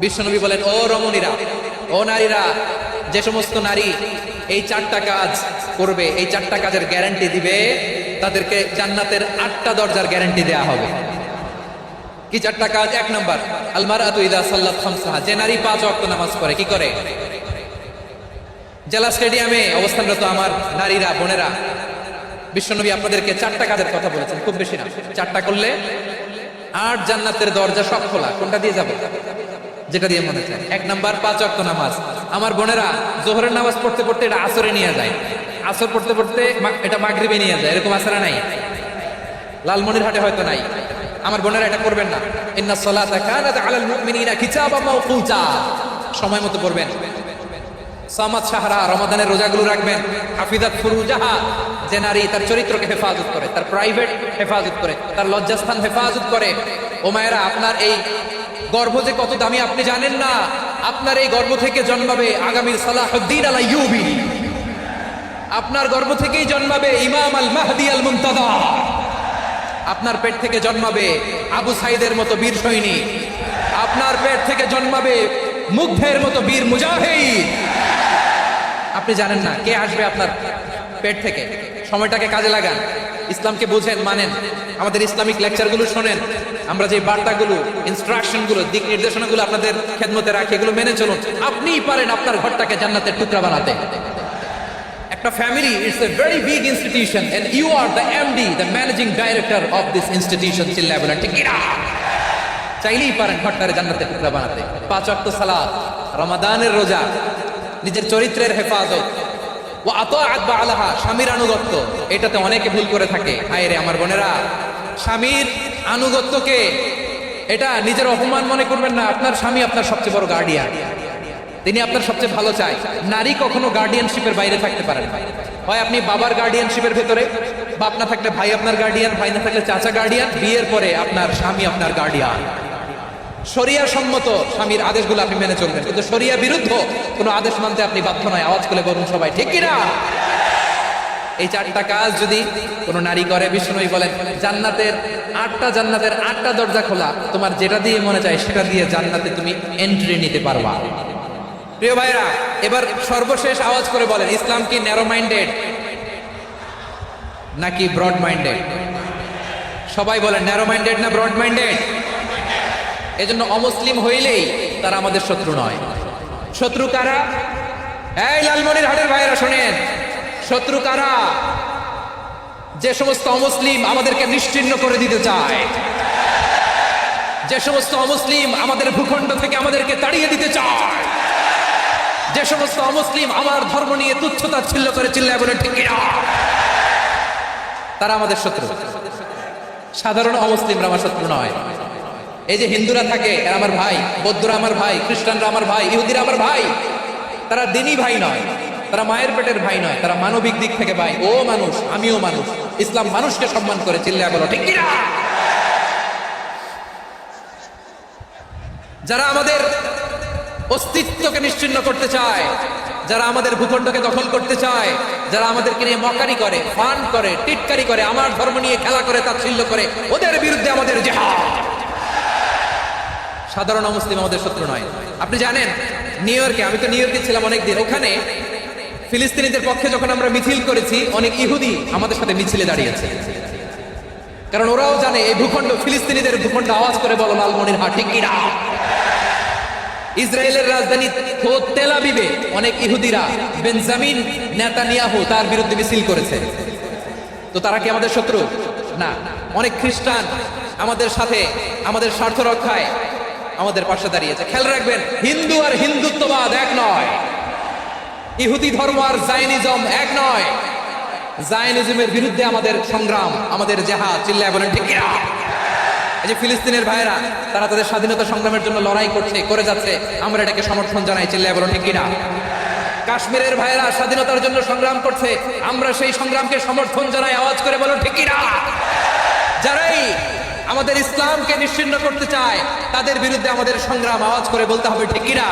বিশ্বনবী বলেন, ও রমণীরা, ও নারীরা, যে সমস্ত নারী এই চারটা কাজ করবে, এই চারটা কাজের গ্যারান্টি দিবে, তাদেরকে জান্নাতের 8টা দরজার গ্যারান্টি দেয়া হবে। কি চারটা কাজ? 1 নাম্বার, আল মারআতু ইযা সাল্লাত খামসাহা, যে নারী 5 ওয়াক্ত নামাজ পড়ে। কি করে? জেলা স্টেডিয়ামে অবস্থানরত আমার নারীরা, বোনেরা, বিশ্বনবী আপনাদেরকে 4টা কাজের কথা বলেছেন, খুব বেশি না। 4টা করলে 8 জান্নাতের দরজা সব খোলা। কোনটা দিয়ে যাবে? যেটা দিয়ে মনে চায়। 1 নাম্বার 5 ওয়াক্ত নামাজ। আমার বোনেরা জোহরের নামাজ পড়তে পড়তে এটা আসরে নিয়ে যায়, আসর পড়তে পড়তে এটা মাগরিবে নিয়ে যায়। এরকম আসরা নাই? লালমনিরহাটে হয়তো নাই। আমার বোনেরা এটা করবেন না। ইন্নাস সালাতা কানাত আলাল মুমিনিনা কিতাবাম মাওকুতা, সময় মতো পড়বেন। সামাত শাহরা, রমাদানের রোজাগুলো রাখবেন। হাফিজাত ফুরুজাহা, যে নারী তার চরিত্রকে হেফাজত করে, তার প্রাইভেট হেফাজত করে, তার লজ্জাস্থান হেফাজত করে। ও মায়েরা, আপনার এই গর্ভ যে কত দামি আপনি জানেন না। আপনার এই গর্ভ থেকে জন্মাবে আগামীর সালাহুদ্দিন আল আইয়ুবী। আপনার গর্ভ থেকেই জন্মাবে ইমাম আল মাহদি আল মুনতাদা। আপনার পেট থেকে জন্মাবে আবু সাইদের মতো বীর সৈনিক। আপনার পেট থেকে জন্মাবে মুগ্ধের মতো বীর মুজাহিদ। আপনি জানেন না কে আসবে আপনার পেট থেকে। সময়টাকে কাজে লাগান, ইসলামকে বুঝেন, মানেন, আমাদের ইসলামিক লেকচারগুলো শোনেন। আমরা যে বার্তাগুলো, ইনস্ট্রাকশনগুলো, দিক নির্দেশনাগুলো আপনাদের খেদমতে রাখি, এগুলো মেনে চলুন। আপনিই পারেন আপনার ঘরটাকে জান্নাতের টুকরা বানাতে। একটা family it's a very big institution and you are the MD, the managing director of this institution. চিল্লায় বলেন ঠিক কিনা? চাইলেই পারেন ঘরটারে জান্নাতের টুকরা বানাতে। 5 ওয়াক্ত সালাত, রমাদানের রোজা, নিজের চরিত্রের হেফাজত, ওয়া আতাআত বা'লাহা, স্বামীর আনুগত্য। এটাতে অনেকে ভুল করে থাকে। হায় রে আমার বোনেরা, স্বামীর আনুগত্যকে এটা নিজের অপমান মনে করবেন না। আপনার স্বামী আপনার সবচেয়ে বড় গার্ডিয়ান, তিনি আপনার সবচেয়ে ভালো চায়। নারী কখনো গার্ডিয়ানশিপের বাইরে থাকতে পারেন না। হয় আপনি বাবার গার্ডিয়ানশিপের ভেতরে, বাপ না থাকলে ভাই আপনার গার্ডিয়ান, ভাই না থাকলে চাচা গার্ডিয়ান, বিয়ের পরে আপনার স্বামী আপনার গার্ডিয়ান। শরিয়া সম্মত স্বামীর আদেশগুলো আপনি মেনে চলবেন, কিন্তু শরিয়া বিরুদ্ধ কোনো আদেশ মানতে আপনি বাধ্য নয়। আওয়াজ করে বলুন সবাই ঠিক কিনা? এই 4টা কাজ যদি কোনো নারী করে, বিষ্ণুই বলেন জান্নাতের 8টা দরজা খোলা। তোমার যেটা দিয়ে মনে চায় সেটা দিয়ে জান্নাতে তুমি এন্ট্রি নিতে পারবা। প্রিয় ভাইরা, এবার সর্বশেষ আওয়াজ করে বলেন, ইসলাম কি ন্যারো মাইন্ডেড নাকি ব্রড মাইন্ডেড? সবাই বলেন ন্যারো মাইন্ডেড না ব্রড মাইন্ডেড? এজন্য অমুসলিম হইলেই তারা আমাদের শত্রু নয়। শত্রু কারা? এই লালমনিরহাটের ভাইরা শোনেন, শত্রু কারা? যে সমস্ত অমুসলিম আমাদেরকে নিশ্চিহ্ন করে দিতে চায়, যে সমস্ত অমুসলিম আমাদের ভূখণ্ড থেকে আমাদেরকে তাড়িয়ে দিতে চায়, যে সমস্ত অমুসলিম আমার ধর্ম নিয়ে তুচ্ছতাচ্ছিল্য করে চিল্লায় বলে ঠিক কিনা, তারা আমাদের শত্রু। সাধারণ অমুসলিমরা আমার শত্রু নয়। এই যে হিন্দুরা থাকে, এরা আমার ভাই, বৌদ্ধরা আমার ভাই, খ্রিস্টানরা আমার ভাই, ইহুদিরা আমার ভাই। তারা দিনই ভাই নয়, তারা মায়ের পেটের ভাই নয়, তারা মানবিক দিক থেকে ভাই। ও মানুষ, আমিও মানুষ। ইসলাম মানুষকে সম্মান করে, চিল্লায় বলো ঠিক কিনা? যারা আমাদের অস্তিত্বকে নিশ্চিহ্ন করতে চায়, যারা আমাদের ভূখণ্ডকে দখল করতে চায়, যারা আমাদেরকে নিয়ে মকারি করে, ফান করে, টিটকারি করে, আমার ধর্ম নিয়ে খেলা করে, তাচ্ছিল্য করে, ওদের বিরুদ্ধে আমাদের জিহাদ। সাধারণ মুসলিম আমাদের শত্রু নয়। আপনি জানেন নিউ ইয়র্কে, আমি তো নিউ ইয়র্কে ছিলাম অনেকদিন, ওখানে ফিলিস্তিনিদের পক্ষে যখন আমরা মিছিল করেছি, অনেক ইহুদি আমাদের সাথে মিছিলে দাঁড়িয়েছে। কারণ ওরাও জানে এই ভূখণ্ড ফিলিস্তিনিদের ভূখণ্ড। আওয়াজ করে বলো লালমনিরহাট ঠিক কিনা? ইসরায়েলের রাজধানী তেল আবিবে অনেক ইহুদিরা বেঞ্জামিন নেতানিয়াহু তার বিরুদ্ধে মিছিল করেছে। তো তারা কি আমাদের শত্রু? না। অনেক খ্রিস্টান আমাদের সাথে, আমাদের স্বার্থ রক্ষায় আমাদের পাশে দাঁড়িয়েছে। খেয়াল রাখবেন, হিন্দু আর হিন্দুত্ববাদ এক নয়, ইহুদি ধর্ম আর জায়নিজম এক নয়। জায়নিজমের বিরুদ্ধে আমাদের সংগ্রাম, আমাদের জেহাদ। চিল্লায় বলেন ঠিক কিনা? এই যে ফিলিস্তিনের ভাইরা, তারা তাদের স্বাধীনতা সংগ্রামের জন্য লড়াই করছে, করে যাচ্ছে, আমরা এটাকে সমর্থন জানাই। চিল্লায় বলো ঠিক কিনা? কাশ্মীরের ভাইরা স্বাধীনতার জন্য সংগ্রাম করছে, আমরা সেই সংগ্রামকে সমর্থন জানাই। আওয়াজ করে বলো ঠিক কিনা? যারাই আমাদের ইসলামকে নিশ্চিহ্ন করতে চায়, তাদের বিরুদ্ধে আমাদের সংগ্রাম। আওয়াজ করে বলতে হবে ঠিক কিনা?